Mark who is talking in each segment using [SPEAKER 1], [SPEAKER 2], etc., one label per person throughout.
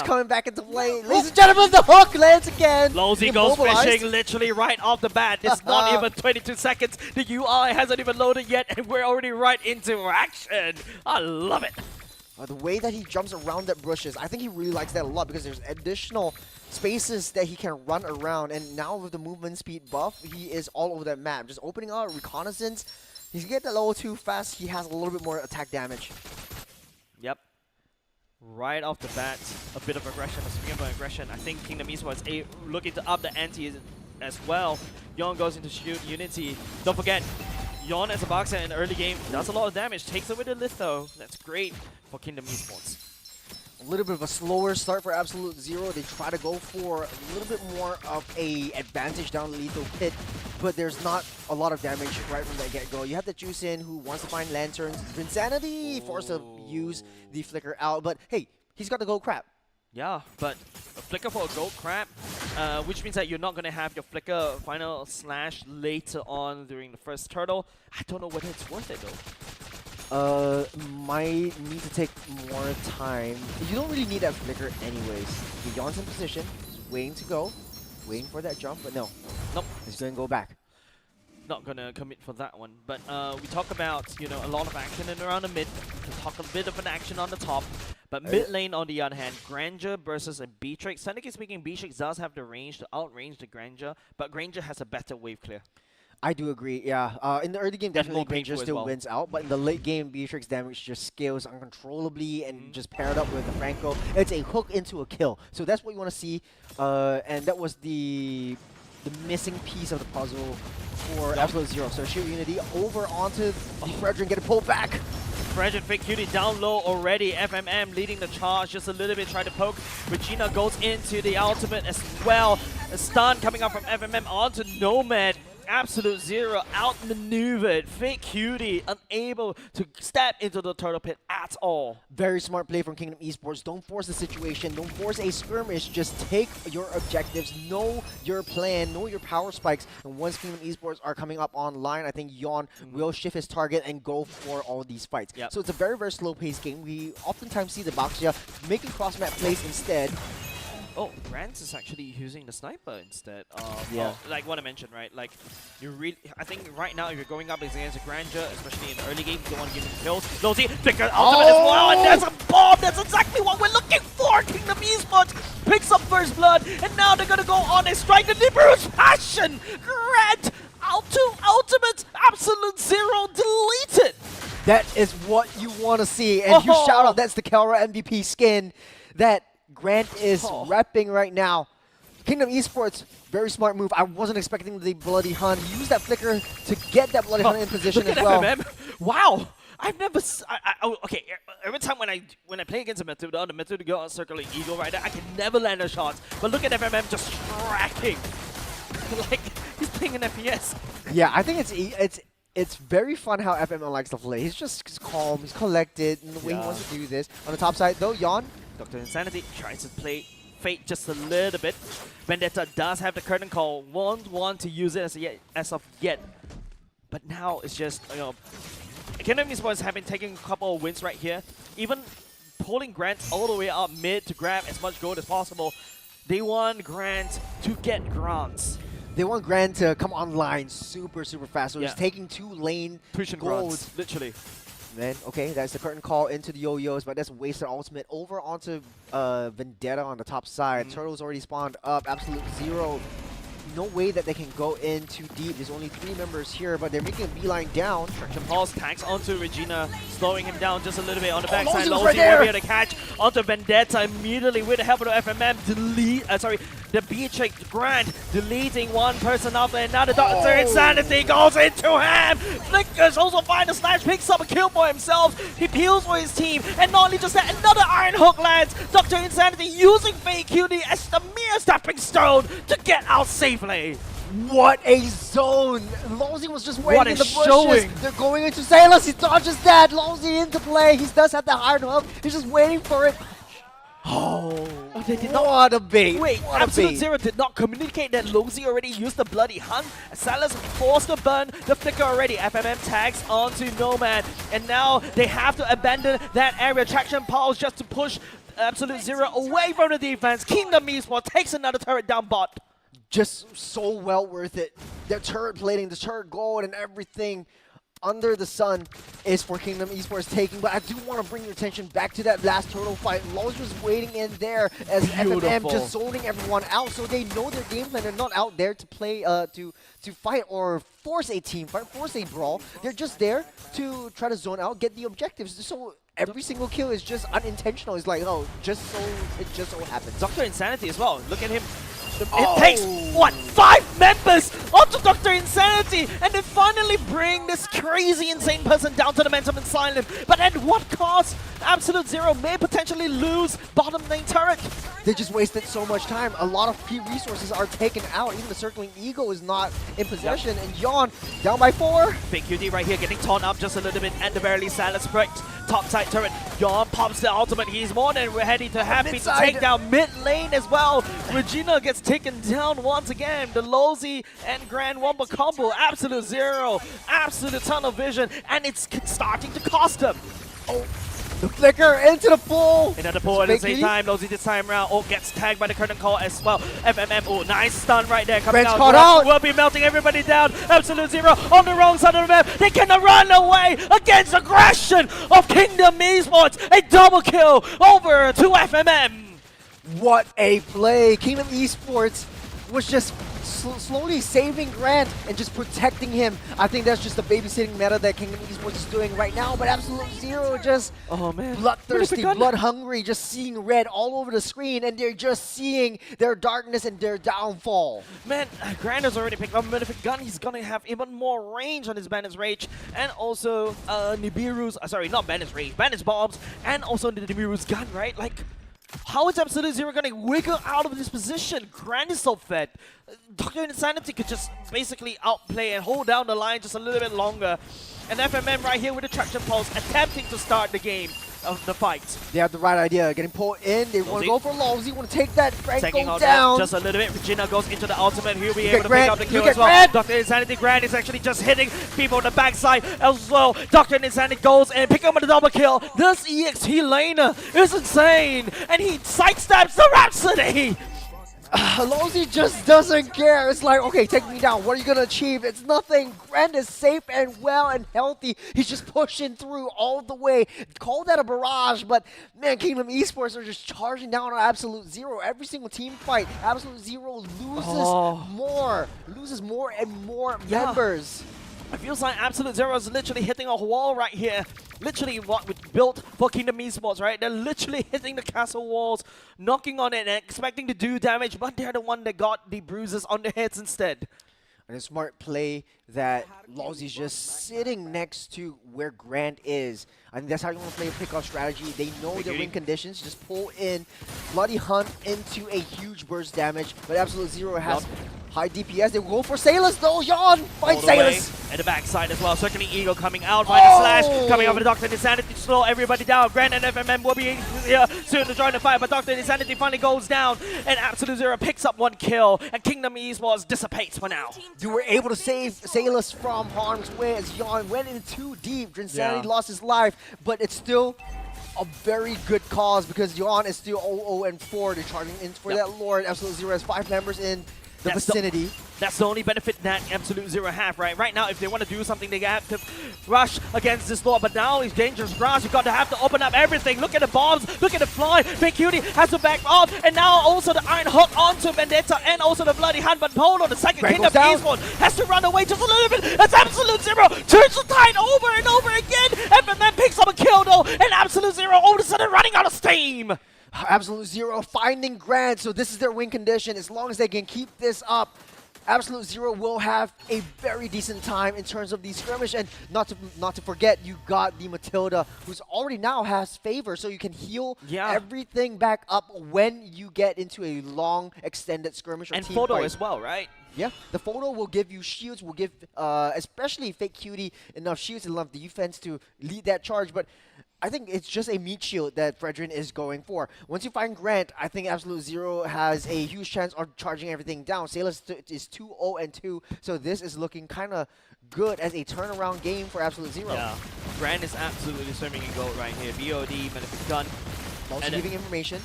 [SPEAKER 1] coming back into play. Ladies and gentlemen, the hook lands again.
[SPEAKER 2] Lowsy goes fishing literally right off the bat. It's not even 22 seconds. The UI hasn't even loaded yet, and we're already right into action. I love it.
[SPEAKER 1] The way that he jumps around that bushes, I think he really likes that a lot because there's additional spaces that he can run around. And now with the movement speed buff, he is all over that map. Just opening out reconnaissance. He's get that level 2 fast. He has a little bit more attack damage.
[SPEAKER 2] Yep. Right off the bat, a bit of aggression, a swing of aggression. I think Kingdom Esports looking to up the ante as well. Yon goes into shoot Unity. Don't forget, Yon as a boxer in the early game does a lot of damage, takes away the litho. That's great for Kingdom Esports.
[SPEAKER 1] A little bit of a slower start for Absolute Zero. They try to go for a little bit more of a advantage down the lethal pit, but there's not a lot of damage right from the get-go. You have the Juice In who wants to find lanterns. Vinsanity forced to use the flicker out, but hey, he's got the gold crab.
[SPEAKER 2] Yeah, but a flicker for a gold crab, which means that you're not going to have your flicker final slash later on during the first turtle. I don't know whether it's worth it though.
[SPEAKER 1] Might need to take more time. You don't really need that flicker anyways. Beyond's in position, he's waiting to go, waiting for that jump, but no.
[SPEAKER 2] Nope.
[SPEAKER 1] He's going to go back.
[SPEAKER 2] Not gonna commit for that one, but we talk about a lot of action in around the mid. We talk a bit of an action on the top, but mid lane on the other hand, Granger versus a Beatrix. Technically speaking, Beatrix does have the range to outrange the Granger, but Granger has a better wave clear.
[SPEAKER 1] I do agree, yeah. In the early game, definitely Granger still wins out, but in the late game, Beatrix damage just scales uncontrollably and just paired up with the Franco. It's a hook into a kill, so that's what you want to see, and that was the missing piece of the puzzle for Absolute Zero. So Shield Unity over onto the Fredrin, getting pulled back.
[SPEAKER 2] Fredrin Fake Cutie down low already. FMM leading the charge just a little bit, try to poke. Regina goes into the ultimate as well. A stun coming up from FMM onto Nomad. Absolute Zero outmaneuvered. Fake Cutie unable to step into the turtle pit at all.
[SPEAKER 1] Very smart play from Kingdom Esports. Don't force the situation. Don't force a skirmish. Just take your objectives. Know your plan. Know your power spikes. And once Kingdom Esports are coming up online, I think Yon will shift his target and go for all these fights.
[SPEAKER 2] Yep.
[SPEAKER 1] So it's a very, very slow-paced game. We oftentimes see the Baxia making cross-map plays instead.
[SPEAKER 2] Oh, Grant is actually using the sniper instead of,
[SPEAKER 1] yeah.
[SPEAKER 2] Like what I mentioned, right? Like, I think right now if you're going up against a Granger, especially in the early game, you don't want to give him kills. Lowsy, flicker ultimate as well, and there's a bomb! That's exactly what we're looking for! Kingdom Esports picks up first blood, and now they're gonna go on a strike the Liberous Passion! Grant, out to ultimate, Absolute Zero deleted!
[SPEAKER 1] That is what you want to see, and huge shout out, that's the Kelra MVP skin that Grant is repping right now. Kingdom Esports, very smart move. I wasn't expecting the Bloody Hunt. Use that flicker to get that Bloody Hunt in position as well.
[SPEAKER 2] FMM. Wow! I've never. Okay, every time when I play against a Metuda, the Metuda go on circling Eagle right there, I can never land a shot. But look at FMM just tracking. Like, he's playing an FPS.
[SPEAKER 1] Yeah, I think it's very fun how FML likes to play. He's just calm, he's collected in the way he wants to do this. On the top side though, Yon.
[SPEAKER 2] Dr. Insanity tries to play Fate just a little bit. Vendetta does have the curtain call, won't want to use it as of yet. But now it's just, Kingdom Esports have been taking a couple of wins right here. Even pulling Grant all the way up mid to grab as much gold as possible. They want Grant to get grants.
[SPEAKER 1] They want Grant to come online super, super fast. So he's taking 2 lane
[SPEAKER 2] pushing
[SPEAKER 1] gold.
[SPEAKER 2] Grants, literally.
[SPEAKER 1] Then, okay, that's the curtain call into the yo-yos, but that's wasted ultimate over onto Vendetta on the top side. Turtle's already spawned up. Absolute Zero. No way that they can go in too deep. There's only 3 members here, but they're making a beeline down.
[SPEAKER 2] Traction Pulse tags onto Regina, slowing him down just a little bit on the backside.
[SPEAKER 1] Lowsy
[SPEAKER 2] Lowsy will be able to catch onto Vendetta immediately with the help of the FMM. The Beatrix Grant deleting one person after another. Dr. Insanity goes into him. Flickers also finds a slash, picks up a kill for himself. He peels for his team, and not only just that, another Iron Hook lands. Dr. Insanity using Fake Cutie as the mere stepping stone to get out safely.
[SPEAKER 1] What a zone! Lowsy was just waiting in the bushes.
[SPEAKER 2] Showing.
[SPEAKER 1] They're going into Sailors. He dodges that. Lowsy into play. He does have the Iron Hook. He's just waiting for it. Oh,
[SPEAKER 2] they did not.
[SPEAKER 1] What a bait.
[SPEAKER 2] Wait, Absolute Zero did not communicate that Lowsy already used the Bloody Hunt. Silas forced to burn the flicker already. FMM tags onto Nomad. And now they have to abandon that area. Traction Pulse just to push Absolute Zero away from the defense. Kingdom Esports takes another turret down bot.
[SPEAKER 1] Just so well worth it. The turret plating, the turret gold, and everything under the sun is for Kingdom Esports taking. But I do want to bring your attention back to that last turtle fight. Lowe's was waiting in there as FMM just zoning everyone out, so they know their game plan. They're not out there to play, to fight or force a team fight, force a brawl. They're just there to try to zone out, get the objectives. So every single kill is just unintentional. It's like, oh, it just so happens.
[SPEAKER 2] Dr. Insanity as well. Look at him. It takes, what, 5 members onto Dr. Insanity, and they finally bring this crazy, insane person down to the momentum and silent. But at what cost? Absolute Zero may potentially lose bottom lane turret.
[SPEAKER 1] They just wasted so much time. A lot of key resources are taken out. Even the Circling Eagle is not in possession. And Yawn down by 4.
[SPEAKER 2] Big QD right here getting torn up just a little bit, and the barely silent sprite. Top side turret. Yawn pops the ultimate. He's more than ready to happy to take down mid lane as well. Regina gets taken down once again. The Lozy and Grand Wombo combo. Absolute Zero. Absolute tunnel vision. And it's starting to cost them.
[SPEAKER 1] Oh. The flicker into the pool.
[SPEAKER 2] Into the pool at the same time. Lozy this time around. Oh, gets tagged by the curtain call as well. FMM. Oh, nice stun right there. Coming out.
[SPEAKER 1] Caught out.
[SPEAKER 2] Will be melting everybody down. Absolute Zero on the wrong side of the map. They cannot run away against aggression of Kingdom Esports. A double kill over to FMM.
[SPEAKER 1] What a play. Kingdom Esports was just slowly saving Grant and just protecting him. I think that's just the babysitting meta that Kingdom Esports is doing right now, but Absolute Zero just bloodthirsty, blood hungry, just seeing red all over the screen, and they're just seeing their darkness and their downfall.
[SPEAKER 2] Man, Grant has already picked up a Malefic Gun. He's gonna have even more range on his Bandit's Rage, and also Nibiru's, sorry, not Bandit's Rage, Bandit's Bombs, and also the Nibiru's gun, right? Like, how is Absolute Zero gonna wiggle out of this position? Grant is so fed. Dr. Insanity could just basically outplay and hold down the line just a little bit longer. And FMM right here with the traction pulse attempting to start the game of the fight.
[SPEAKER 1] They have the right idea, getting pulled in. They want to go for Lozy, want to take that Franco
[SPEAKER 2] down. Just a little bit. Regina goes into the ultimate. He'll be able to pick up the kill as well. Dr. Insanity Grant is actually just hitting people on the backside as well. Dr. Insanity goes and pick up the double kill. This EXT laner is insane, and he sidesteps the Rhapsody.
[SPEAKER 1] Lozy just doesn't care. It's like, okay, take me down. What are you going to achieve? It's nothing. Grant is safe and well and healthy. He's just pushing through all the way. Call that a barrage, but man, Kingdom Esports are just charging down on Absolute Zero. Every single team fight, Absolute Zero loses more and more members.
[SPEAKER 2] It feels like Absolute Zero is literally hitting a wall right here. Literally what we built for Kingdom Esports, right? They're literally hitting the castle walls, knocking on it and expecting to do damage, but they're the one that got the bruises on their heads instead.
[SPEAKER 1] And a smart play that Lozy's just sitting next to where Grant is. I think that's how you want to play a pickoff strategy. They know their win conditions. Just pull in Bloody Hunt into a huge burst damage. But Absolute Zero has high DPS. They will go for Sailors though. Yawn! Fight Sailors!
[SPEAKER 2] At the backside as well. Circling Eagle coming out by the slash. Coming over the Dr. Insanity to slow everybody down. Grant and FMM will be here soon to join the fight. But Dr. Insanity finally goes down. And Absolute Zero picks up 1 kill. And Kingdom Esports dissipates for now.
[SPEAKER 1] You were able to save Sailors from harm's way as Yawn went in too deep. Insanity lost his life. But it's still a very good cause because Yawn is still 0-0-4. They're charging in for that Lord. Absolute Zero has 5 members in the vicinity.
[SPEAKER 2] That's the only benefit that Absolute Zero have, right? Right now, if they want to do something, they have to rush against this Lord. But now he's dangerous grass. You got to have to open up everything. Look at the bombs. Look at the fly. Big Cutie has to back off. And now also the Iron Hook onto Vendetta and also the Bloody Hand. But hold on, the second Kingdom Esports has to run away just a little bit. That's Absolute Zero. Turns the tide over and over again. FMM picks up a kill though. And Absolute Zero all of a sudden running out of steam.
[SPEAKER 1] Absolute Zero finding Grant. So this is their win condition. As long as they can keep this up, Absolute Zero will have a very decent time in terms of the skirmish. And not to forget, you got the Matilda, who's already now has favor, so you can heal everything back up when you get into a long, extended skirmish or
[SPEAKER 2] and
[SPEAKER 1] team
[SPEAKER 2] photo
[SPEAKER 1] fight.
[SPEAKER 2] as well, right?
[SPEAKER 1] Yeah, the photo will give you shields, will give especially Fake Cutie enough shields and enough defense to lead that charge. But I think it's just a meat shield that Fredrin is going for. Once you find Grant, I think Absolute Zero has a huge chance of charging everything down. Sailors is 2-0-2, so this is looking kind of good as a turnaround game for Absolute Zero.
[SPEAKER 2] Yeah, Grant is absolutely swimming in gold right here. BOD, Malefic Gun.
[SPEAKER 1] Also giving information.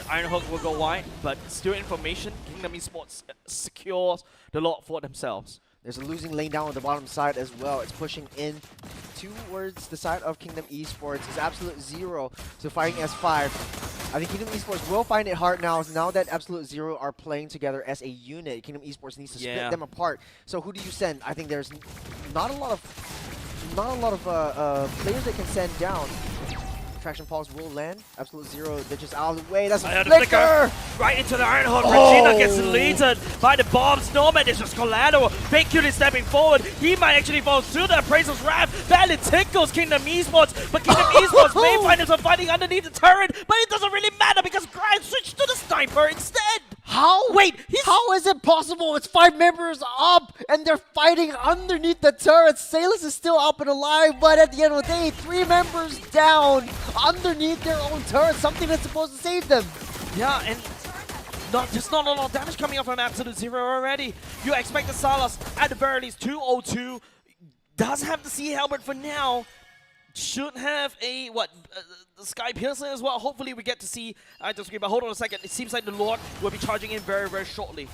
[SPEAKER 2] Iron Hook will go wide, but still information. Kingdom Esports secures the lot for themselves.
[SPEAKER 1] There's a losing lane down on the bottom side as well. It's pushing in towards the side of Kingdom Esports. It's Absolute Zero to fighting S5. I think Kingdom Esports will find it hard now that Absolute Zero are playing together as a unit. Kingdom Esports needs to split them apart. So who do you send? I think there's not a lot of players that can send down. Traction Pulse will land. Absolute Zero ditches out of the way. That's a flicker!
[SPEAKER 2] Right into the Iron Hook. Regina gets deleted by the bombs. Nomad is just collateral. Big Cutie stepping forward. He might actually fall through the Appraiser's Wrath. Badly tickles Kingdom Esports. But Kingdom Esports may find himself fighting underneath the turret. But it doesn't really matter because Grind switched to the sniper instead.
[SPEAKER 1] How? Wait, how is it possible? It's 5 members up and they're fighting underneath the turret. Salus is still up and alive, but at the end of the day, 3 members down underneath their own turret. Something that's supposed to save them.
[SPEAKER 2] Yeah, and just not a lot of damage coming up from Absolute Zero already. You expect the Salas at the very least 202. Does have the Sea Helmet for now. Should have a, the Sky Piercer as well. Hopefully we get to see Item Scream, but hold on a second. It seems like the Lord will be charging in very, very shortly.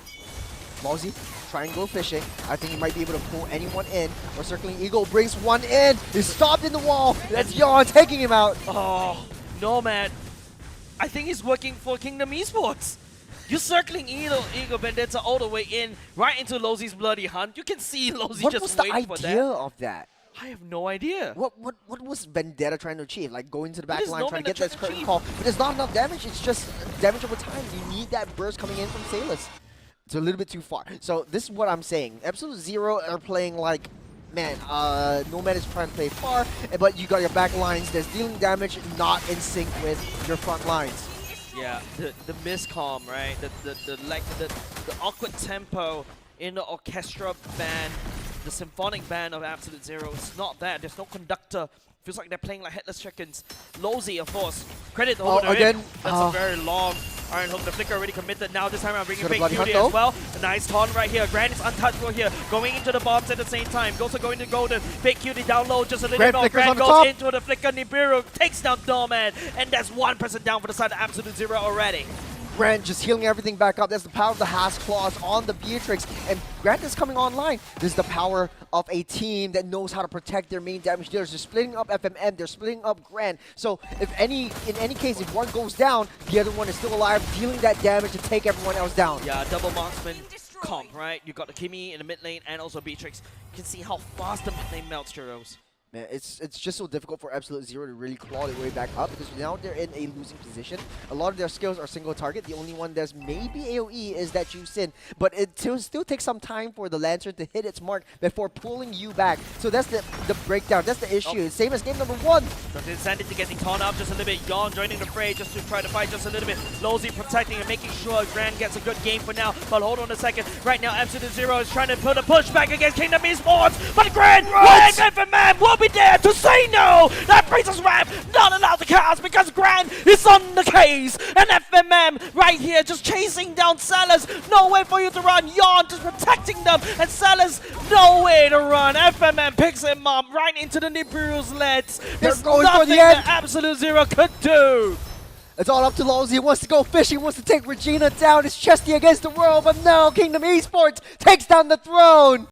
[SPEAKER 1] Mawzy, try and go fishing. I think he might be able to pull anyone in. Or Circling Eagle brings one in. He's stopped in the wall. That's Yawn taking him out.
[SPEAKER 2] Oh, Nomad. I think he's working for Kingdom Esports. You're Circling Eagle Vendetta all the way in, right into Lozi's bloody hunt. You can see Lozi just waiting for that.
[SPEAKER 1] What was the idea of that?
[SPEAKER 2] I have no idea.
[SPEAKER 1] What was Vendetta trying to achieve? Like going to the back line, trying to get this curtain call. But there's not enough damage. It's just damage over time. You need that burst coming in from Salus. It's a little bit too far. So this is what I'm saying. Absolute Zero are playing like, man, Nomad is trying to play far, but you got your back lines that's dealing damage, not in sync with your front lines.
[SPEAKER 2] Yeah, the miscom, right? The awkward tempo in the orchestra band. The symphonic band of Absolute Zero. It's not that. There's no conductor. Feels like they're playing like headless chickens. Lozi, of course. Credit to
[SPEAKER 1] again.
[SPEAKER 2] That's a very long Iron Hook. The flicker already committed. Now this time around bringing Big Cutie as well. A nice taunt right here. Grand is untouchable here. Going into the bombs at the same time. Also going to Golden. Big Cutie down low just a little bit more. Grand goes into the flicker. Nibiru takes down Nomad. And that's one person down for the side of Absolute Zero already.
[SPEAKER 1] Grant just healing everything back up. That's the power of the Has Claws on the Beatrix. And Grant is coming online. This is the power of a team that knows how to protect their main damage dealers. They're splitting up FMM. They're splitting up Grant. So in any case, if one goes down, the other one is still alive, dealing that damage to take everyone else down.
[SPEAKER 2] Yeah, double marksman comp, right? You got the Kimi in the mid lane and also Beatrix. You can see how fast the mid lane melts, Churros.
[SPEAKER 1] Man, it's just so difficult for Absolute Zero to really claw their way back up because now they're in a losing position. A lot of their skills are single target. The only one that's maybe AoE is that Ju Sin, but it still takes some time for the Lantern to hit its mark before pulling you back. So that's the breakdown. That's the issue. Same as game number 1.
[SPEAKER 2] But Insanity getting torn up just a little bit. Yawn joining the fray just to try to fight just a little bit. Lozi protecting and making sure Grand gets a good game for now. But hold on a second. Right now, Absolute Zero is trying to put a push back against Kingdom Esports. But Grand, FMM will be there to say no! That Appraiser's Wrath not allowed to cast because Grand is on the case! And FMM right here just chasing down Salas. Nowhere for you to run. Yawn just protecting them. And Salas, nowhere to run. FMM picks him up right into the Nibiru's legs. There's nothing that Absolute Zero could do.
[SPEAKER 1] It's all up to Lozi. He wants to go fishing, wants to take Regina down. It's Chesty against the world, but no, Kingdom Esports takes down the throne.